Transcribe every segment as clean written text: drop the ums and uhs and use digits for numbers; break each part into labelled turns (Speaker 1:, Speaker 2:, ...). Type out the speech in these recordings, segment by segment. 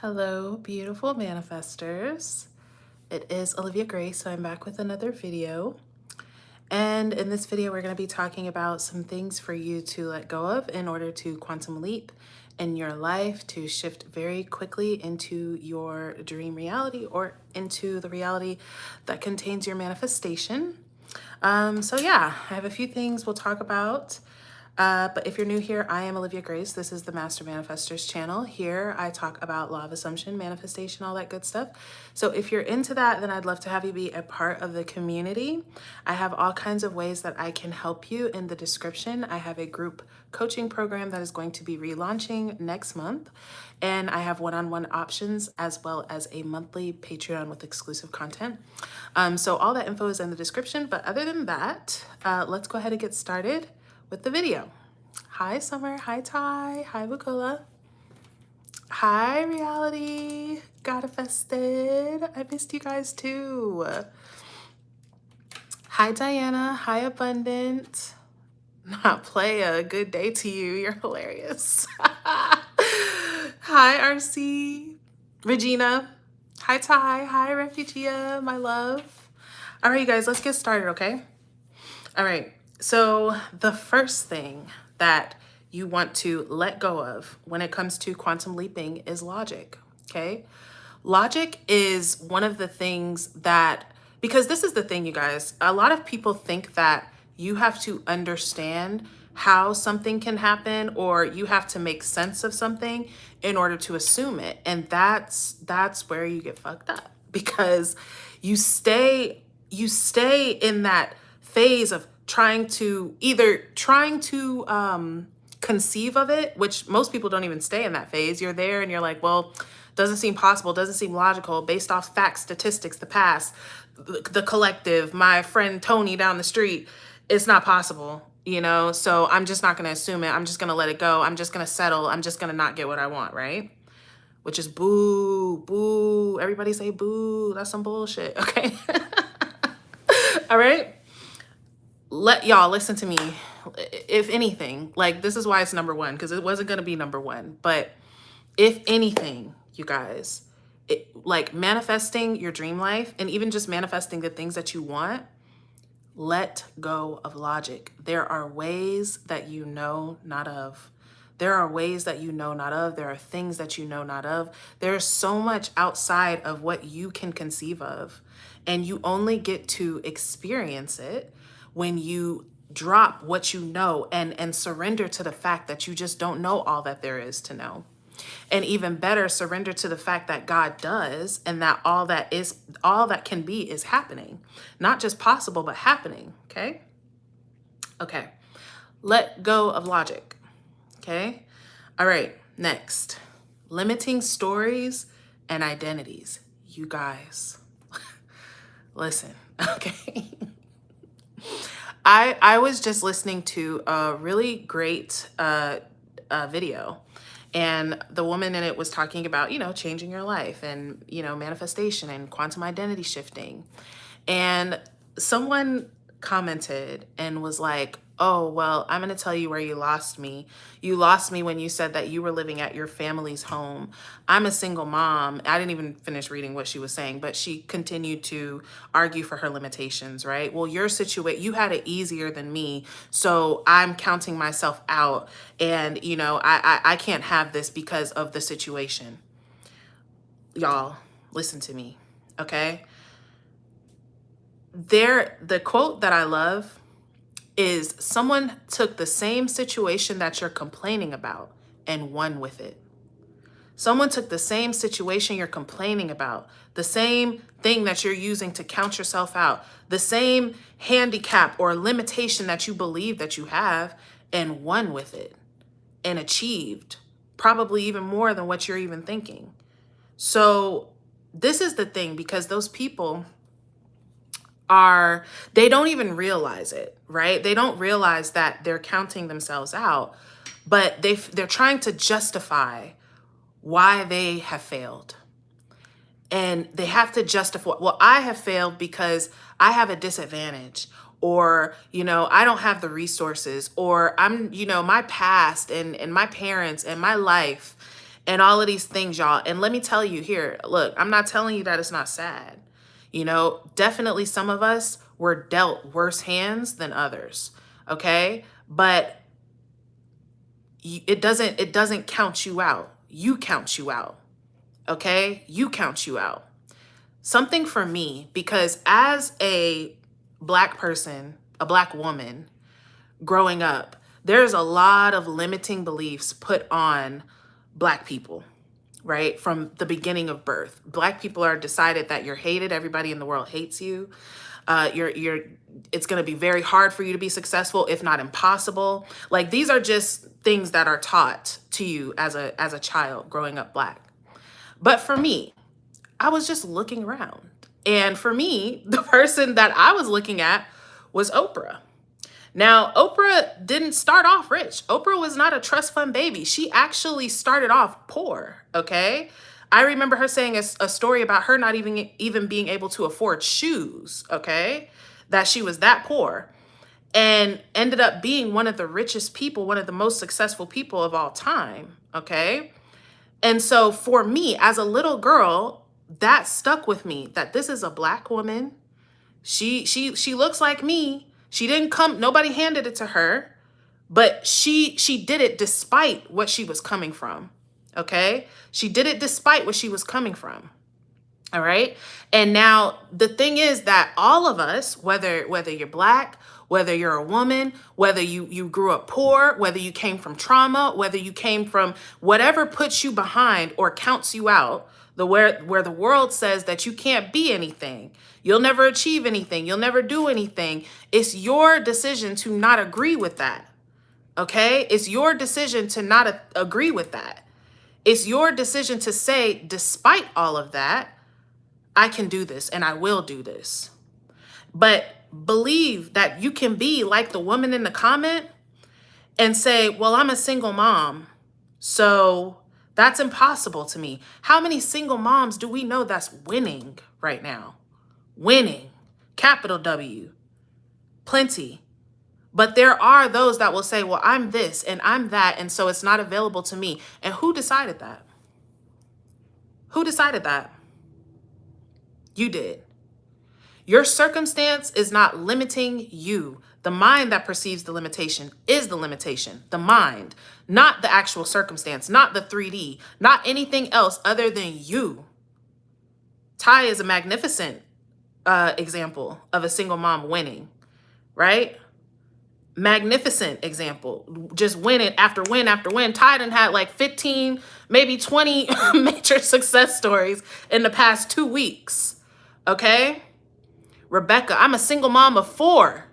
Speaker 1: Hello, beautiful manifestors. It is Olivia Grace, so I'm back with another video. And in this video, we're going to be talking about some things for you to let go of in order to quantum leap in your life, to shift very quickly into your dream reality or into the reality that contains your manifestation. So yeah, I have a few things we'll talk about. But if you're new here, I am Olivia Grace. This is the Master Manifestors channel. Here I talk about law of assumption, manifestation, all that good stuff. So if you're into that, then I'd love to have you be a part of the community. I have all kinds of ways that I can help you in the description. I have a group coaching program that is going to be relaunching next month. And I have one-on-one options as well as a monthly Patreon with exclusive content. So all that info is in the description. But other than that, let's go ahead and get started with the video. Hi Summer, hi Ty, hi Bukola, hi Reality, Godstate. I missed you guys too. Hi Diana, hi Abundant. Not play a good day to you, you're hilarious. Hi RC, Regina, hi Ty, hi Refugia, my love. All right, you guys, let's get started, okay? All right. So the first thing that you want to let go of when it comes to quantum leaping is logic, okay? Logic is one of the things that, because this is the thing, you guys, a lot of people think that you have to understand how something can happen or you have to make sense of something in order to assume it. And that's where you get fucked up, because you stay in that phase of trying to conceive of it, which most people don't even stay in that phase. You're there and you're like, well, doesn't seem possible, doesn't seem logical based off facts, statistics, the past, the collective, my friend Tony down the street. It's not possible, you know? So I'm just not going to assume it. I'm just going to let it go. I'm just going to settle. I'm just going to not get what I want, right? Which is boo, boo. Everybody say boo. That's some bullshit, okay? All right? Let y'all listen to me. If anything, like, this is why it's number one, because it wasn't going to be number one. But if anything, you guys, like manifesting your dream life and even just manifesting the things that you want, let go of logic. There are ways that you know not of. There are ways that you know not of. There are things that you know not of. There's so much outside of what you can conceive of. And you only get to experience it when you drop what you know and surrender to the fact that you just don't know all that there is to know. And even better, surrender to the fact that God does, and that all that can be is happening. Not just possible, but happening, okay? Okay, let go of logic, okay? All right, next, limiting stories and identities. You guys, listen, okay? I was just listening to a really great video, and the woman in it was talking about, you know, changing your life and, you know, manifestation and quantum identity shifting. And someone commented and was like, oh, well, I'm going to tell you where you lost me. You lost me when you said that you were living at your family's home. I'm a single mom. I didn't even finish reading what she was saying, but she continued to argue for her limitations, right? Well, your situation, you had it easier than me, so I'm counting myself out, and, you know, I can't have this because of the situation. Y'all, listen to me, okay? The quote that I love is, someone took the same situation that you're complaining about and won with it. Someone took the same situation you're complaining about, the same thing that you're using to count yourself out, the same handicap or limitation that you believe that you have, and won with it and achieved probably even more than what you're even thinking. So this is the thing, because those people they don't even realize it, right? They don't realize that they're counting themselves out, but they're trying to justify why they have failed. And they have to justify, well, I have failed because I have a disadvantage, or, you know, I don't have the resources, or I'm, you know, my past and my parents and my life and all of these things, y'all. And let me tell you here, look, I'm not telling you that it's not sad. You know, definitely some of us were dealt worse hands than others. Okay. But it doesn't count you out. You count you out. Okay. You count you out. Something for me, because as a Black person, a Black woman growing up, there's a lot of limiting beliefs put on Black people, right? From the beginning of birth. Black people are decided that you're hated. Everybody in the world hates you. It's going to be very hard for you to be successful, if not impossible. Like, these are just things that are taught to you as a child growing up Black. But for me, I was just looking around. And for me, the person that I was looking at was Oprah. Now, Oprah didn't start off rich. Oprah was not a trust fund baby. She actually started off poor, okay? I remember her saying a story about her not even being able to afford shoes, okay? That she was that poor, and ended up being one of the richest people, one of the most successful people of all time, okay? And so for me, as a little girl, that stuck with me, that this is a Black woman. She looks like me. She didn't come, nobody handed it to her, but she did it despite what she was coming from. Okay? She did it despite what she was coming from. All right? And now the thing is that all of us, whether you're Black, whether you're a woman, whether you grew up poor, whether you came from trauma, whether you came from whatever puts you behind or counts you out, where the world says that you can't be anything, you'll never achieve anything, you'll never do anything. It's your decision to not agree with that. Okay? It's your decision to not agree with that. It's your decision to say, despite all of that, I can do this and I will do this. But believe that you can be like the woman in the comment and say, well, I'm a single mom, so that's impossible to me. How many single moms do we know that's winning right now? Winning, capital W, plenty. But there are those that will say, well, I'm this and I'm that, and so it's not available to me. And who decided that? Who decided that? You did. Your circumstance is not limiting you. The mind that perceives the limitation is the limitation. The mind, not the actual circumstance, not the 3D, not anything else other than you. Ty is a magnificent example of a single mom winning, right? Magnificent example. Just winning after win after win. Ty done had like 15, maybe 20 major success stories in the past 2 weeks. Okay? Rebecca, I'm a single mom of 4.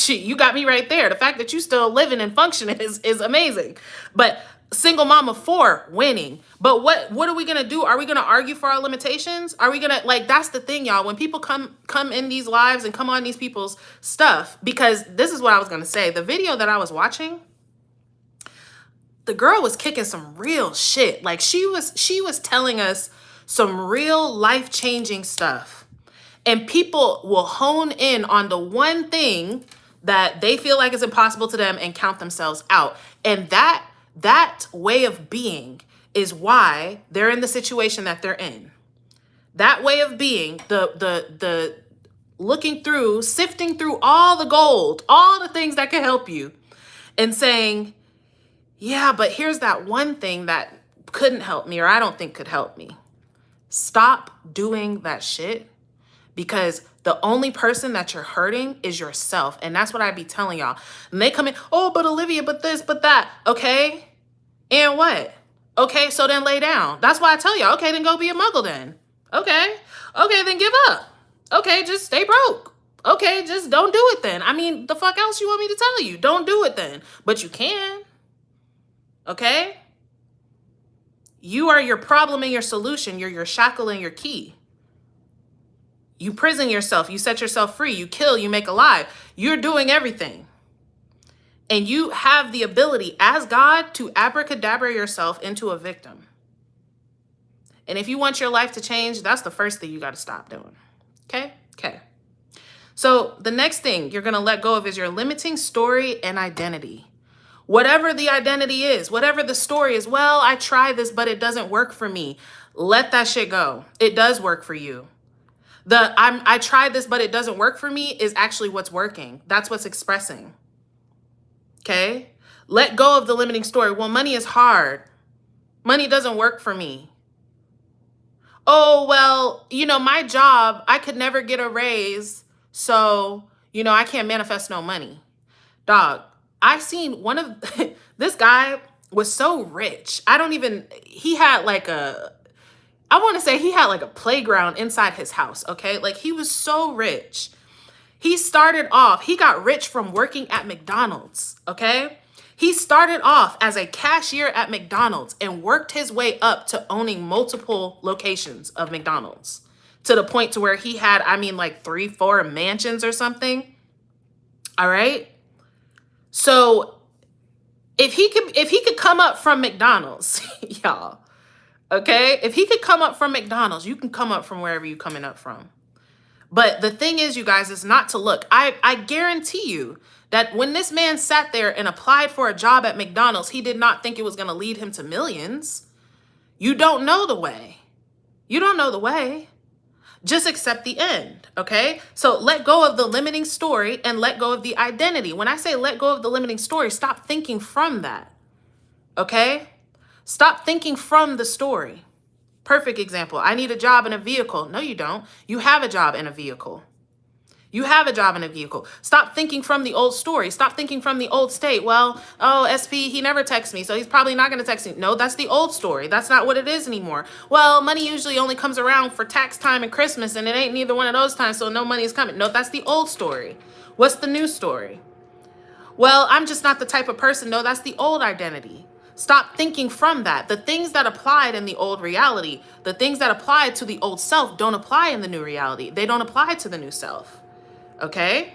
Speaker 1: You got me right there. The fact that you still living and functioning is amazing. But single mom of 4 winning. But what are we going to do? Are we going to argue for our limitations? Are we going to, like, that's the thing, y'all. When people come in these lives and come on these people's stuff, because this is what I was going to say. The video that I was watching, the girl was kicking some real shit. Like, she was telling us some real life-changing stuff. And people will hone in on the one thing that they feel like is impossible to them and count themselves out. And that way of being is why they're in the situation that they're in. That way of being, the looking through, sifting through all the gold, all the things that can help you, and saying, yeah, but here's that one thing that couldn't help me, or I don't think could help me. Stop doing that shit, because the only person that you're hurting is yourself. And that's what I be telling y'all. And they come in, oh, but Olivia, but this, but that. Okay. And what? Okay, so then lay down. That's why I tell y'all, okay, then go be a muggle then. Okay. Okay, then give up. Okay, just stay broke. Okay, just don't do it then. I mean, the fuck else you want me to tell you? Don't do it then. But you can. Okay? You are your problem and your solution. You're your shackle and your key. You prison yourself. You set yourself free. You kill. You make alive. You're doing everything. And you have the ability as God to abracadabra yourself into a victim. And if you want your life to change, that's the first thing you got to stop doing. Okay? Okay. So the next thing you're going to let go of is your limiting story and identity. Whatever the identity is, whatever the story is, well, I tried this, but it doesn't work for me. Let that shit go. It does work for you. I tried this, but it doesn't work for me is actually what's working. That's what's expressing. Okay? Let go of the limiting story. Well, money is hard. Money doesn't work for me. Oh, well, my job, I could never get a raise. So, I can't manifest no money. Dog, I seen one of, this guy was so rich. He had like I want to say he had like a playground inside his house, okay? Like he was so rich. He got rich from working at McDonald's, okay? He started off as a cashier at McDonald's and worked his way up to owning multiple locations of McDonald's to the point to where he had, like 3-4 mansions or something. All right. So if he could come up from McDonald's, y'all, okay? If he could come up from McDonald's, you can come up from wherever you're coming up from. But the thing is, you guys, is not to look. I guarantee you that when this man sat there and applied for a job at McDonald's, he did not think it was going to lead him to millions. You don't know the way. You don't know the way. Just accept the end, okay? So let go of the limiting story and let go of the identity. When I say let go of the limiting story, stop thinking from that, okay? Stop thinking from the story. Perfect example. I need a job in a vehicle. No, you don't. You have a job in a vehicle. You have a job in a vehicle. Stop thinking from the old story. Stop thinking from the old state. Well, SP, he never texts me, so he's probably not going to text me. No, that's the old story. That's not what it is anymore. Well, money usually only comes around for tax time and Christmas, and it ain't neither one of those times, so no money is coming. No, that's the old story. What's the new story? Well, I'm just not the type of person. No, that's the old identity. Stop thinking from that. The things that applied in the old reality, the things that applied to the old self don't apply in the new reality. They don't apply to the new self. Okay?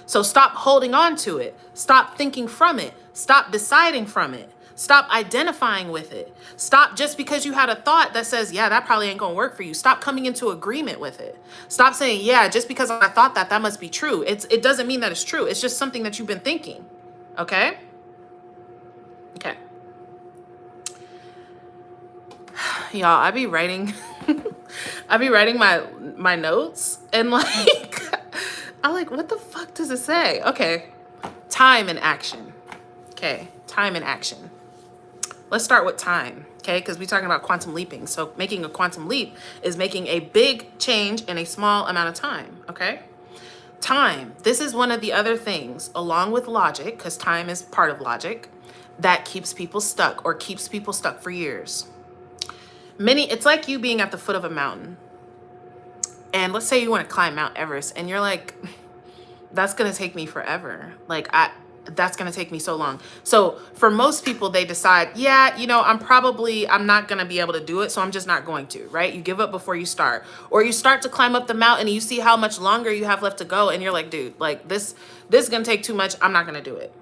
Speaker 1: So stop holding on to it. Stop thinking from it. Stop deciding from it. Stop identifying with it. Stop just because you had a thought that says, yeah, that probably ain't gonna work for you. Stop coming into agreement with it. Stop saying, yeah, just because I thought that must be true. It doesn't mean that it's true. It's just something that you've been thinking. Okay? Okay. Y'all, I be writing my notes and like I'm like, what the fuck does it say? Okay. Time and action. Okay. Time and action. Let's start with time. Okay. Because we're talking about quantum leaping. So making a quantum leap is making a big change in a small amount of time. Okay. Time. This is one of the other things along with logic, because time is part of logic, that keeps people stuck or keeps people stuck for years. It's like you being at the foot of a mountain. And let's say you want to climb Mount Everest and you're like, that's going to take me forever. That's going to take me so long. So for most people, they decide, yeah, I'm not going to be able to do it. So I'm just not going to, right? You give up before you start, or you start to climb up the mountain and you see how much longer you have left to go. And you're like, dude, like this is going to take too much. I'm not going to do it.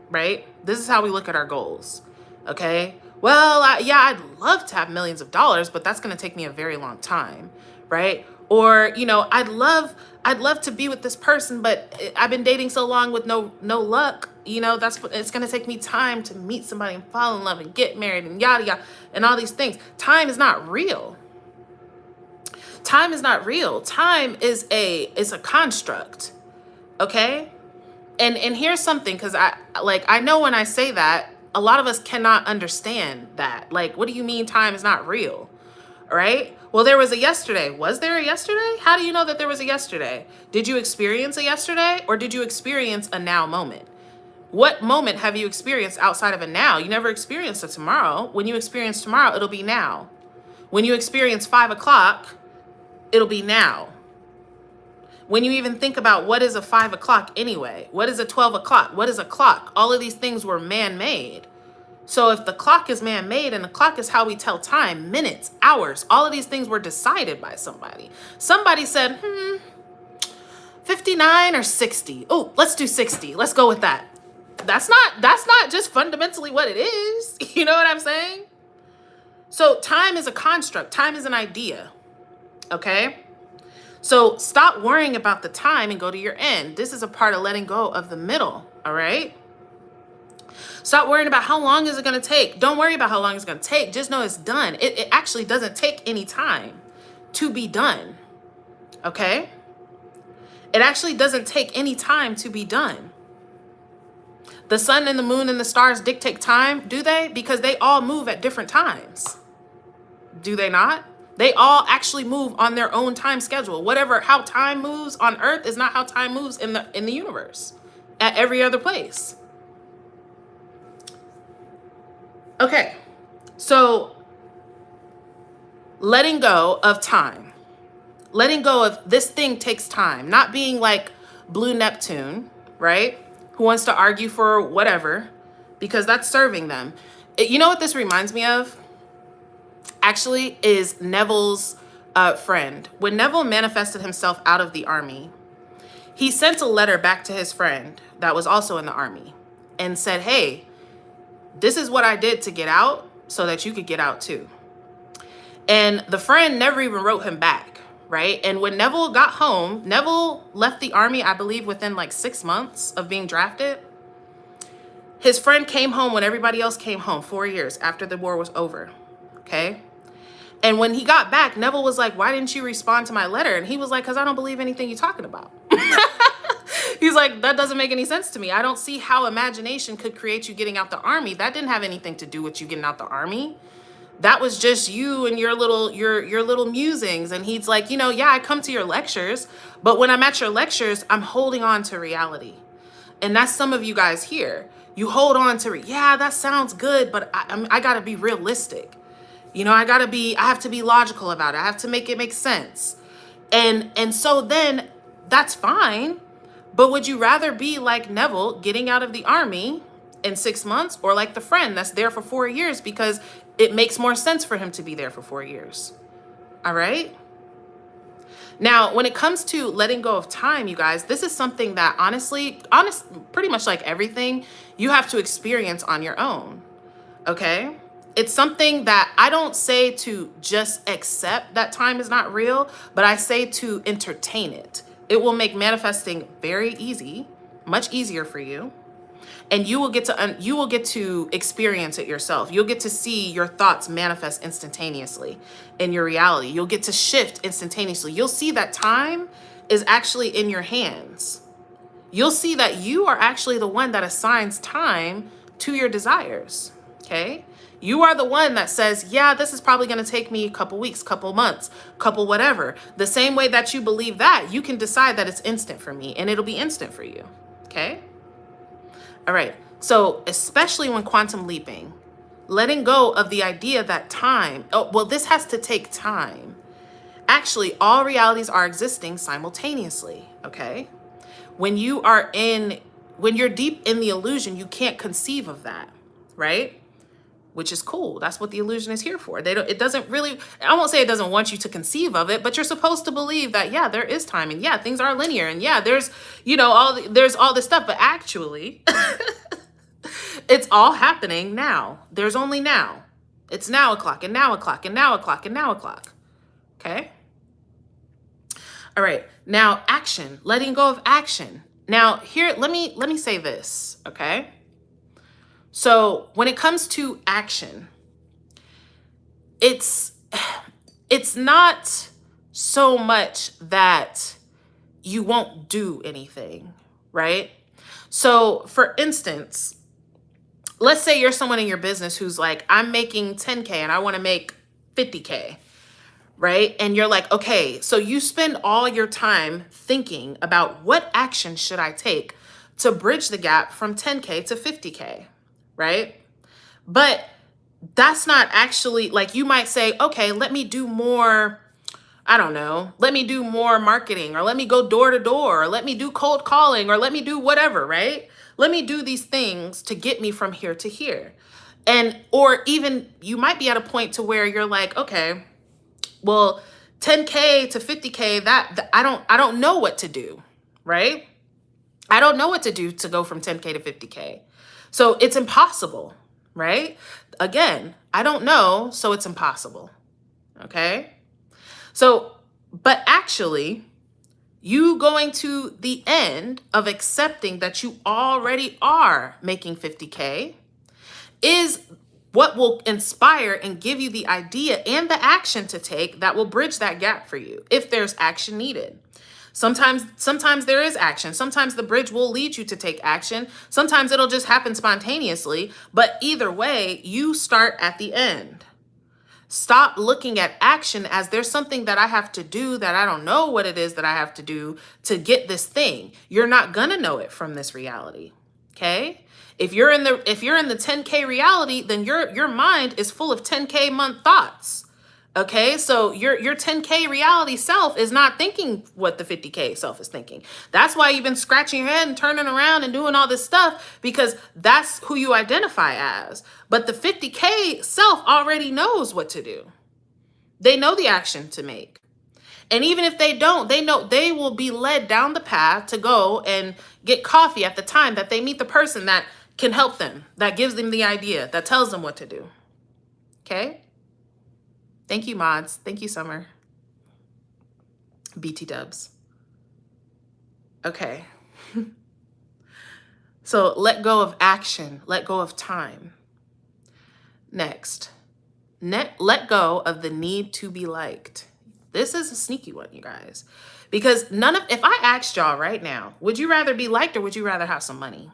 Speaker 1: Right? This is how we look at our goals. Okay. Well, I'd love to have millions of dollars, but that's going to take me a very long time. Right? Or, I'd love to be with this person, but I've been dating so long with no luck. It's going to take me time to meet somebody and fall in love and get married and yada, yada, and all these things. Time is not real. Time is not real. Time is a construct. Okay. And here's something, because I know when I say that, a lot of us cannot understand that. Like, what do you mean time is not real? Right? Well, there was a yesterday. Was there a yesterday? How do you know that there was a yesterday? Did you experience a yesterday, or did you experience a now moment? What moment have you experienced outside of a now? You never experienced a tomorrow. When you experience tomorrow, it'll be now. When you experience 5 o'clock, it'll be now. When you even think about what is a 5 o'clock anyway, what is a 12 o'clock, what is a clock? All of these things were man-made. So if the clock is man-made and the clock is how we tell time, minutes, hours, all of these things were decided by somebody. Somebody said, 59 or 60. Oh, let's do 60. Let's go with that. That's not just fundamentally what it is. You know what I'm saying? So time is a construct. Time is an idea. Okay? So stop worrying about the time and go to your end. This is a part of letting go of the middle. All right? Stop worrying about how long is it going to take. Don't worry about how long it's going to take. Just know it's done. It actually doesn't take any time to be done. Okay? It actually doesn't take any time to be done. The sun and the moon and the stars dictate time, do they? Because they all move at different times. Do they not? They all actually move on their own time schedule. How time moves on Earth is not how time moves in the universe, at every other place. Okay, so letting go of time. Letting go of this thing takes time. Not being like Blue Neptune, right? Who wants to argue for whatever, because that's serving them. You know what this reminds me of? Actually, is Neville's friend. When Neville manifested himself out of the army, he sent a letter back to his friend that was also in the army and said, hey, this is what I did to get out so that you could get out too. And the friend never even wrote him back, right? And when Neville got home, Neville left the army, I believe, within like 6 months of being drafted. His friend came home when everybody else came home, 4 years after the war was over, okay? And when he got back, Neville was like, why didn't you respond to my letter? And he was like, because I don't believe anything you're talking about. He's like, that doesn't make any sense to me. I don't see how imagination could create you getting out the army. That didn't have anything to do with you getting out the army. That was just you and your little musings. And he's like, yeah, I come to your lectures, but when I'm at your lectures, I'm holding on to reality. And that's some of you guys here. You hold on to, yeah, that sounds good, but I gotta be realistic. I have to be logical about it. I have to make it make sense. And so then that's fine. But would you rather be like Neville getting out of the army in 6 months, or like the friend that's there for 4 years because it makes more sense for him to be there for 4 years? All right. Now, when it comes to letting go of time, you guys, this is something that pretty much like everything, you have to experience on your own. Okay. It's something that I don't say to just accept that time is not real, but I say to entertain it. It will make manifesting very easy, much easier for you. And you will get to experience it yourself. You'll get to see your thoughts manifest instantaneously in your reality. You'll get to shift instantaneously. You'll see that time is actually in your hands. You'll see that you are actually the one that assigns time to your desires, okay? You are the one that says, yeah, this is probably going to take me a couple weeks, couple months, couple whatever. The same way that you believe that, you can decide that it's instant for me, and it'll be instant for you, okay? All right, so especially when quantum leaping, letting go of the idea that this has to take time. Actually, all realities are existing simultaneously, okay? When you're deep in the illusion, you can't conceive of that, right? Which is cool. That's what the illusion is here for. It doesn't really, I won't say it doesn't want you to conceive of it, but you're supposed to believe that, yeah, there is time, and yeah, things are linear, and yeah, there's all this stuff, but actually, it's all happening now. There's only now. It's now o'clock, and now o'clock, and now o'clock, and now o'clock. Okay? All right. Now, action. Letting go of action. Now, here, let me say this, okay? So when it comes to action, it's not so much that you won't do anything, right? So for instance, let's say you're someone in your business who's like, I'm making 10K and I want to make 50K, right? And you're like, okay, so you spend all your time thinking about what action should I take to bridge the gap from 10K to 50K. Right? But that's not actually, like, you might say, okay, let me do more, I don't know, let me do more marketing, or let me go door to door, or let me do cold calling, or let me do whatever, right? Let me do these things to get me from here to here. Or even you might be at a point to where you're like, okay, well, 10K to 50K, that I don't know what to do, right? I don't know what to do to go from 10K to 50K. So it's impossible, right? Again, I don't know, so it's impossible, okay? So, but actually, You going to the end of accepting that you already are making 50K is what will inspire and give you the idea and the action to take that will bridge that gap for you if there's action needed. Sometimes there is action. Sometimes the bridge will lead you to take action. Sometimes it'll just happen spontaneously. But either way, you start at the end. Stop looking at action as there's something that I have to do that I don't know what it is that I have to do to get this thing. You're not gonna know it from this reality. Okay? If you're in the 10K reality, then your mind is full of 10K month thoughts. Okay, so your 10K reality self is not thinking what the 50K self is thinking. That's why you've been scratching your head and turning around and doing all this stuff, because that's who you identify as. But the 50K self already knows what to do. They know the action to make. And even if they don't, they know they will be led down the path to go and get coffee at the time that they meet the person that can help them, that gives them the idea, that tells them what to do. Okay? Thank you, mods. Thank you, Summer. BT dubs. Okay. So let go of action. Let go of time. Next. Let go of the need to be liked. This is a sneaky one, you guys. Because if I asked y'all right now, would you rather be liked or would you rather have some money?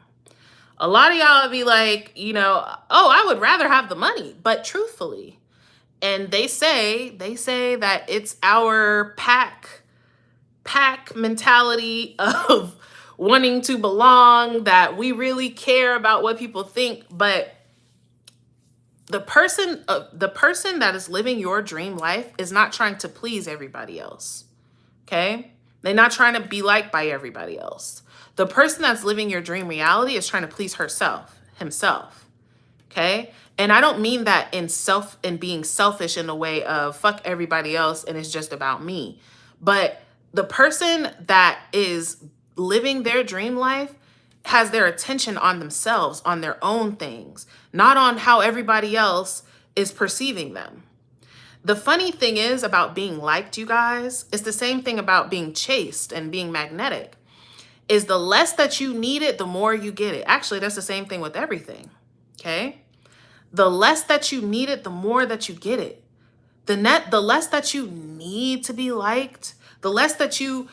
Speaker 1: A lot of y'all would be like, oh, I would rather have the money. But truthfully, and they say that it's our pack mentality of wanting to belong, that we really care about what people think. But the person that is living your dream life is not trying to please everybody else. Okay? They're not trying to be liked by everybody else. The person that's living your dream reality is trying to please himself. Okay? And I don't mean that in being selfish in the way of fuck everybody else and it's just about me. But the person that is living their dream life has their attention on themselves, on their own things, not on how everybody else is perceiving them. The funny thing is about being liked, you guys, it's the same thing about being chased and being magnetic. Is the less that you need it, the more you get it. Actually, that's the same thing with everything. Okay? The less that you need it, the more that you get it. The less that you need to be liked, the less that you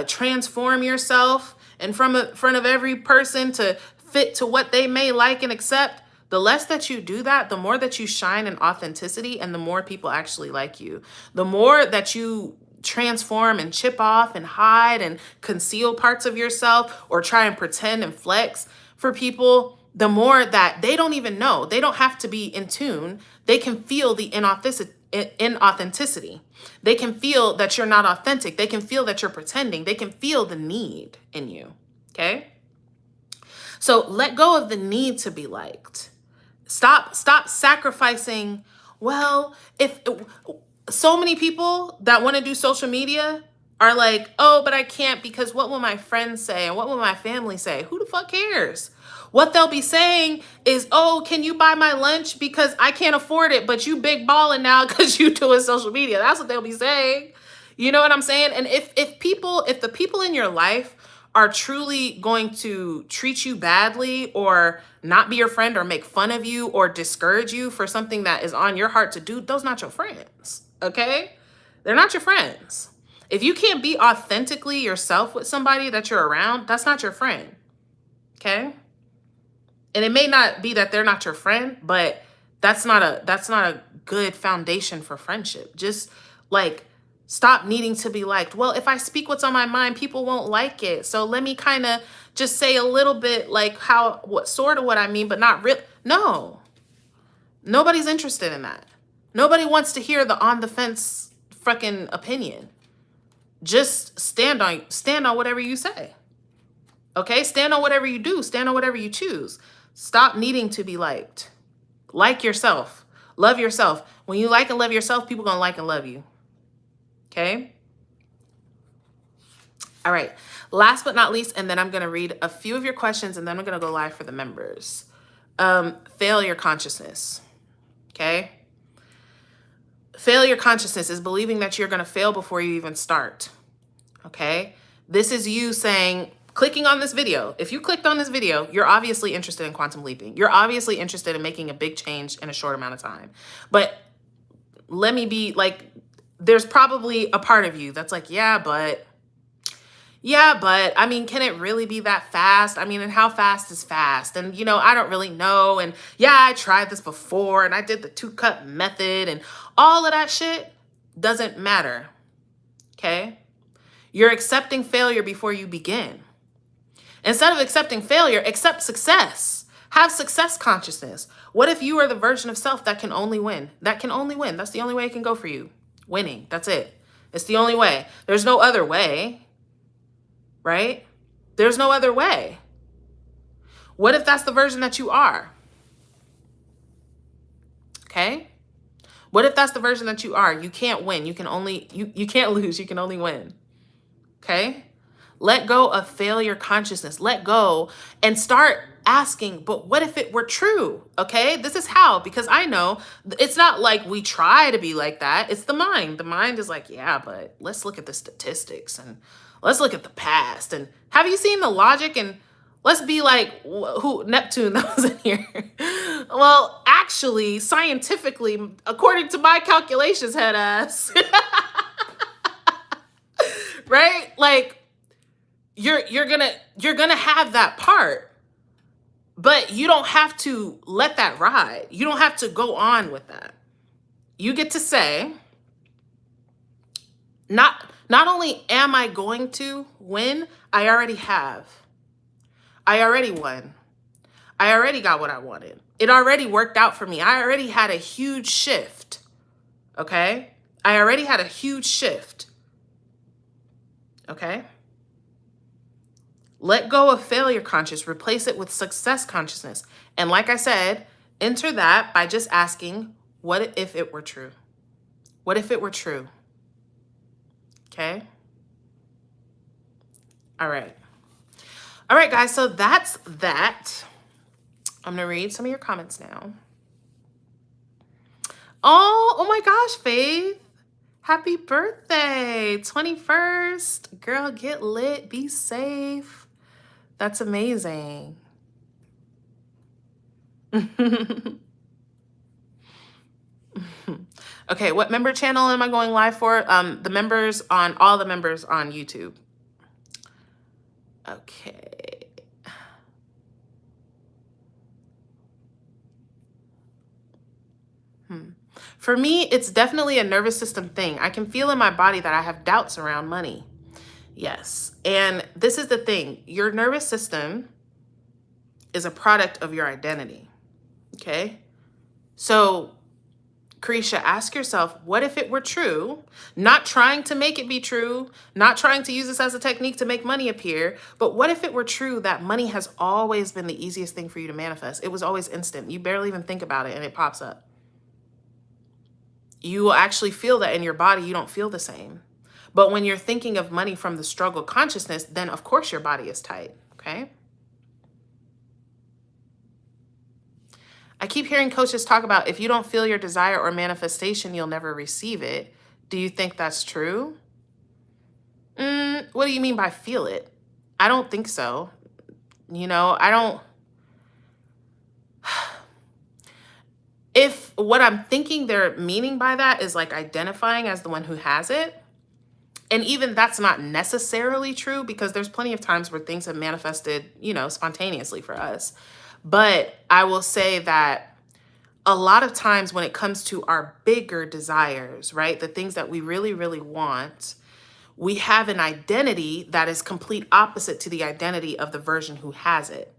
Speaker 1: transform yourself in front of every person to fit to what they may like and accept, the less that you do that, the more that you shine in authenticity and the more people actually like you. The more that you transform and chip off and hide and conceal parts of yourself or try and pretend and flex for people, the more that they don't even know. They don't have to be in tune. They can feel the inauthenticity. They can feel that you're not authentic. They can feel that you're pretending. They can feel the need in you. Okay? So let go of the need to be liked. Stop sacrificing. Well, if so many people that want to do social media are like, oh, but I can't because what will my friends say? And what will my family say? Who the fuck cares? What they'll be saying is, oh, can you buy my lunch because I can't afford it, but you big balling now because you doing social media. That's what they'll be saying. You know what I'm saying? And if the people in your life are truly going to treat you badly or not be your friend or make fun of you or discourage you for something that is on your heart to do, those not your friends, okay? They're not your friends. If you can't be authentically yourself with somebody that you're around, that's not your friend, okay? And it may not be that they're not your friend, but that's not a good foundation for friendship. Just like stop needing to be liked. Well, if I speak what's on my mind, people won't like it. So let me kind of just say a little bit like what I mean, but not real. No, nobody's interested in that. Nobody wants to hear the on the fence freaking opinion. Just stand on whatever you say. Okay? Stand on whatever you do. Stand on whatever you choose. Stop needing to be liked. Like yourself. Love yourself. When you like and love yourself, people gonna like and love you. Okay? All right. Last but not least, and then I'm gonna read a few of your questions and then I'm gonna go live for the members. Failure consciousness. Okay? Failure consciousness is believing that you're gonna fail before you even start. Okay? This is you saying, clicking on this video. If you clicked on this video, you're obviously interested in quantum leaping. You're obviously interested in making a big change in a short amount of time. But let me be like, there's probably a part of you that's like, yeah, but I mean, can it really be that fast? I mean, and how fast is fast? And, you know, I don't really know. And yeah, I tried this before and I did the 2-cup method and all of that shit doesn't matter. Okay? You're accepting failure before you begin. Instead of accepting failure, accept success. Have success consciousness. What if you are the version of self that can only win? That can only win. That's the only way it can go for you. Winning. That's it. It's the only way. There's no other way. Right? There's no other way. What if that's the version that you are? Okay? What if that's the version that you are? You can't win. You can only, you can't lose. You can only win. Okay? Let go of failure consciousness. Let go and start asking, but what if it were true? Okay? This is how, because I know it's not like we try to be like that. It's the mind. The mind is like, yeah, but let's look at the statistics and let's look at the past. And have you seen the logic? And let's be like, who, Neptune that was in here. Well, actually, scientifically, according to my calculations, head ass, right? Like, you're gonna have that part, but you don't have to let that ride. You don't have to go on with that. You get to say, not only am I going to win, I already have. I already won. I already got what I wanted. It already worked out for me. I already had a huge shift. Okay? I already had a huge shift. Okay? Let go of failure consciousness, replace it with success consciousness. And like I said, enter that by just asking, what if it were true? What if it were true? Okay? All right. All right, guys, so that's that. I'm going to read some of your comments now. Oh my gosh, Faith. Happy birthday, 21st. Girl, get lit, be safe. That's amazing. Okay, what member channel am I going live for? The members on, all the members on YouTube. Okay. For me, it's definitely a nervous system thing. I can feel in my body that I have doubts around money. Yes. And this is the thing. Your nervous system is a product of your identity. Okay? So, Carisha, ask yourself, what if it were true? Not trying to make it be true, not trying to use this as a technique to make money appear, but what if it were true that money has always been the easiest thing for you to manifest? It was always instant. You barely even think about it and it pops up. You will actually feel that in your body. You don't feel the same. But when you're thinking of money from the struggle consciousness, then of course your body is tight, okay? I keep hearing coaches talk about if you don't feel your desire or manifestation, you'll never receive it. Do you think that's true? What do you mean by feel it? I don't think so. You know, I don't. If what I'm thinking they're meaning by that is like identifying as the one who has it, and even that's not necessarily true because there's plenty of times where things have manifested, you know, spontaneously for us. But I will say that a lot of times when it comes to our bigger desires, right, the things that we really, really want, we have an identity that is complete opposite to the identity of the version who has it.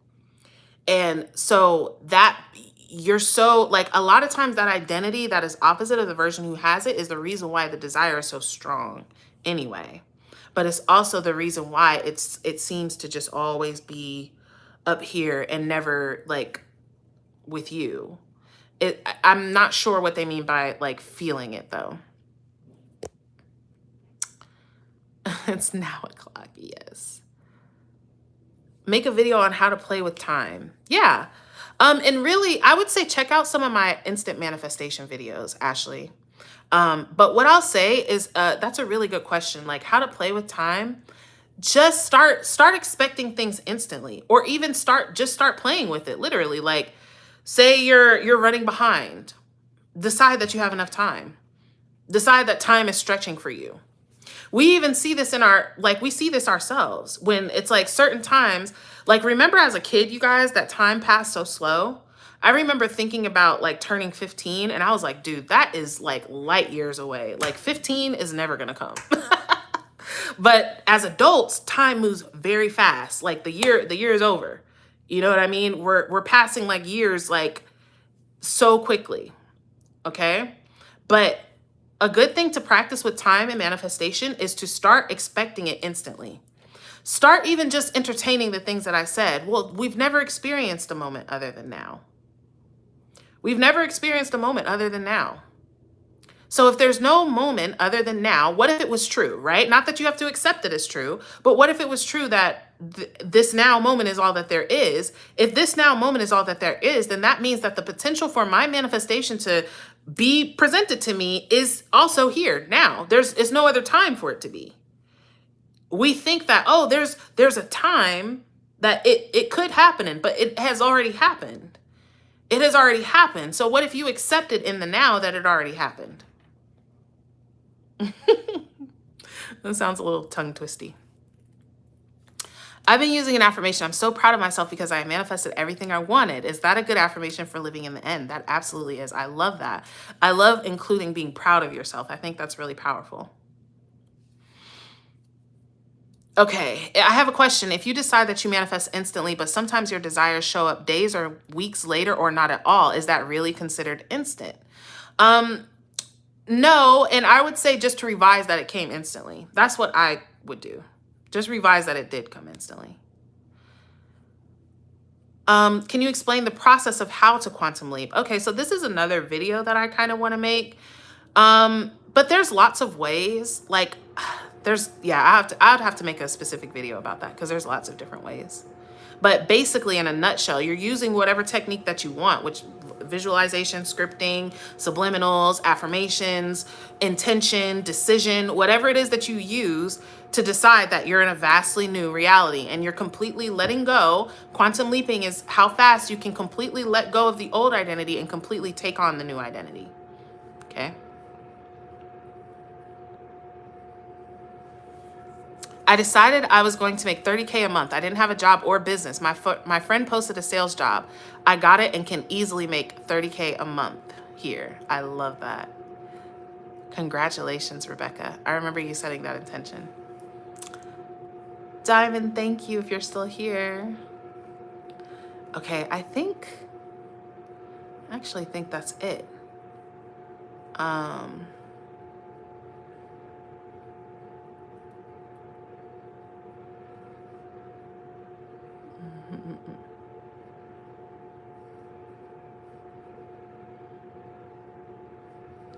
Speaker 1: And so that you're so like a lot of times that identity that is opposite of the version who has it is the reason why the desire is so strong anyway. But it's also the reason why it seems to just always be up here and never like with you. I'm not sure what they mean by like feeling it though. It's now o'clock, yes. Make a video on how to play with time. Yeah. And really, I would say check out some of my instant manifestation videos, Ashley. But what I'll say is, that's a really good question. Like how to play with time. Just start expecting things instantly, or even start playing with it. Literally, like say you're running behind. Decide that you have enough time. Decide that time is stretching for you. We even see this we see this ourselves when it's like certain times, like remember as a kid, you guys, that time passed so slow. I remember thinking about like turning 15 and I was like, dude, that is like light years away. Like 15 is never gonna come. But as adults, time moves very fast. Like the year is over. You know what I mean? We're passing like years like so quickly. Okay? But a good thing to practice with time and manifestation is to start expecting it instantly. Start even just entertaining the things that I said. Well, we've never experienced a moment other than now. We've never experienced a moment other than now. So if there's no moment other than now, what if it was true, right? Not that you have to accept it as true, but what if it was true that this now moment is all that there is? If this now moment is all that there is, then that means that the potential for my manifestation to be presented to me is also here now. There's no other time for it to be. We think that, oh, there's a time that it could happen in, but it has already happened. It has already happened. So what if you accepted in the now that it already happened? That sounds a little tongue twisty. I've been using an affirmation. I'm so proud of myself because I manifested everything I wanted. Is that a good affirmation for living in the end? That absolutely is. I love that. I love including being proud of yourself. I think that's really powerful. Okay, I have a question. If you decide that you manifest instantly, but sometimes your desires show up days or weeks later or not at all, is that really considered instant? No, and I would say just to revise that it came instantly. That's what I would do. Just revise that it did come instantly. Can you explain the process of how to quantum leap? Okay, so this is another video that I kind of want to make. But there's lots of ways. Like I'd have to make a specific video about that because there's lots of different ways. But basically, in a nutshell, you're using whatever technique that you want, which visualization, scripting, subliminals, affirmations, intention, decision, whatever it is that you use to decide that you're in a vastly new reality and you're completely letting go. Quantum leaping is how fast you can completely let go of the old identity and completely take on the new identity. Okay. I decided I was going to make $30K a month. I didn't have a job or business. My friend posted a sales job. I got it and can easily make $30K a month here. I love that. Congratulations, Rebecca. I remember you setting that intention. Diamond, thank you if you're still here. Okay, I actually think that's it.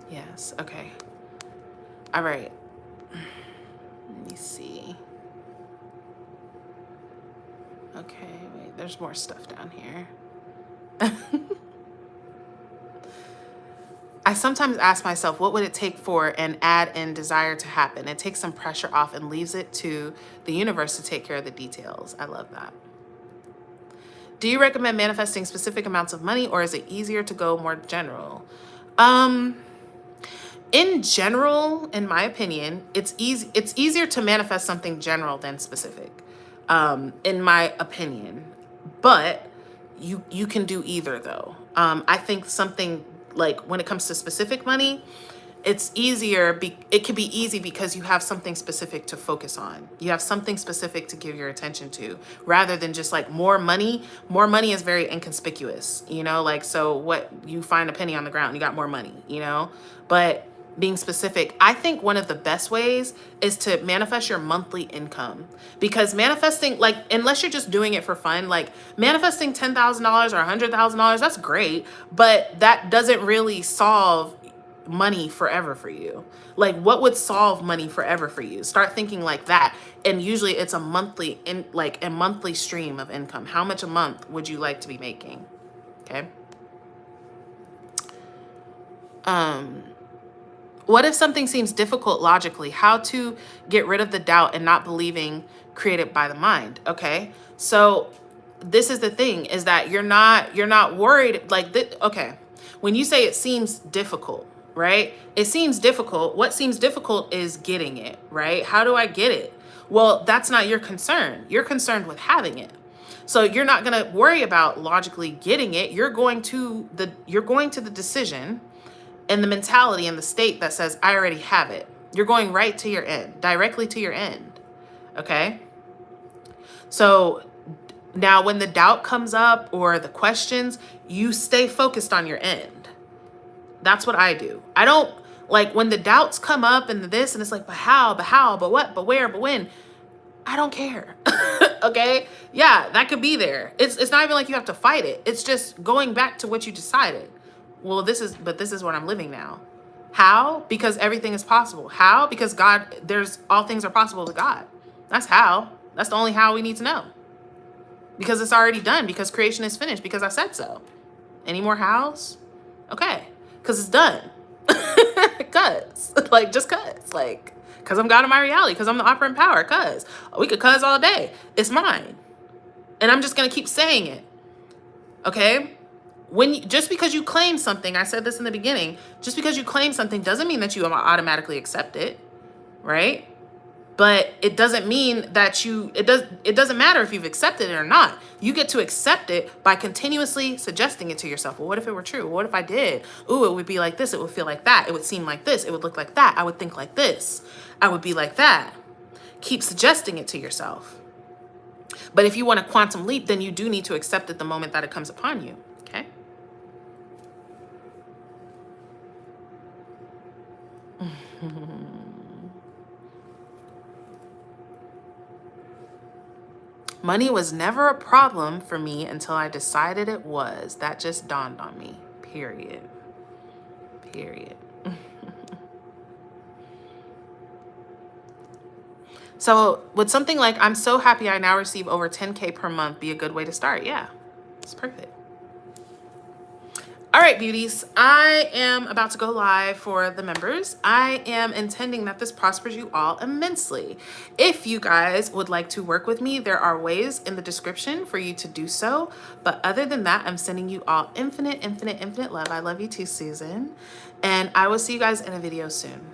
Speaker 1: Yes, okay. All right. Let me see. Okay, wait, there's more stuff down here. I sometimes ask myself, what would it take for an add in desire to happen? It takes some pressure off and leaves it to the universe to take care of the details. I love that. Do you recommend manifesting specific amounts of money, or is it easier to go more general? In general, in my opinion, it's easier to manifest something general than specific, in my opinion. But you can do either though. I think something like when it comes to specific money, it's easier. It can be easy because you have something specific to focus on. You have something specific to give your attention to, rather than just like more money. More money is very inconspicuous, you know, like, so what, you find a penny on the ground, you got more money, you know, but being specific, I think one of the best ways is to manifest your monthly income, because manifesting, like, unless you're just doing it for fun, like manifesting $10,000 or $100,000, that's great, but that doesn't really solve money forever for you. Like, what would solve money forever for you? Start thinking like that. And usually it's a monthly a monthly stream of income. How much a month would you like to be making? Okay. What if something seems difficult logically? How to get rid of the doubt and not believing created by the mind? Okay. So this is the thing, is that you're not worried like that. Okay. When you say it seems difficult, right? It seems difficult. What seems difficult is getting it, right? How do I get it? Well, that's not your concern. You're concerned with having it. So you're not going to worry about logically getting it. You're going to the decision and the mentality and the state that says, I already have it. You're going right to your end, directly to your end. Okay. So now when the doubt comes up or the questions, you stay focused on your end. That's what I do. I don't like when the doubts come up and this, and it's like, but how, but what, but where, but when. I don't care. Okay. Yeah, that could be there. It's not even like you have to fight it. It's just going back to what you decided. Well, this is what I'm living now. How? Because everything is possible. How? Because God, all things are possible to God. That's how. That's the only how we need to know. Because it's already done. Because creation is finished. Because I said so. Any more hows? Okay. Because it's done. Because I'm God in my reality. Because I'm the operant power. Because we could cuz all day. It's mine. And I'm just going to keep saying it. Okay? Just because you claim something, I said this in the beginning, just because you claim something doesn't mean that you automatically accept it, right? But it doesn't mean that it doesn't matter if you've accepted it or not. You get to accept it by continuously suggesting it to yourself. Well, what if it were true? What if I did? Ooh, it would be like this. It would feel like that. It would seem like this. It would look like that. I would think like this. I would be like that. Keep suggesting it to yourself. But if you want a quantum leap, then you do need to accept it the moment that it comes upon you. Okay? Money was never a problem for me until I decided it was. That just dawned on me. Period. So would something like, I'm so happy I now receive over 10K per month be a good way to start? Yeah, it's perfect. All right, beauties, I am about to go live for the members. I am intending that this prospers you all immensely. If you guys would like to work with me, there are ways in the description for you to do so. But other than that, I'm sending you all infinite love. I love you too, Susan. And I will see you guys in a video soon.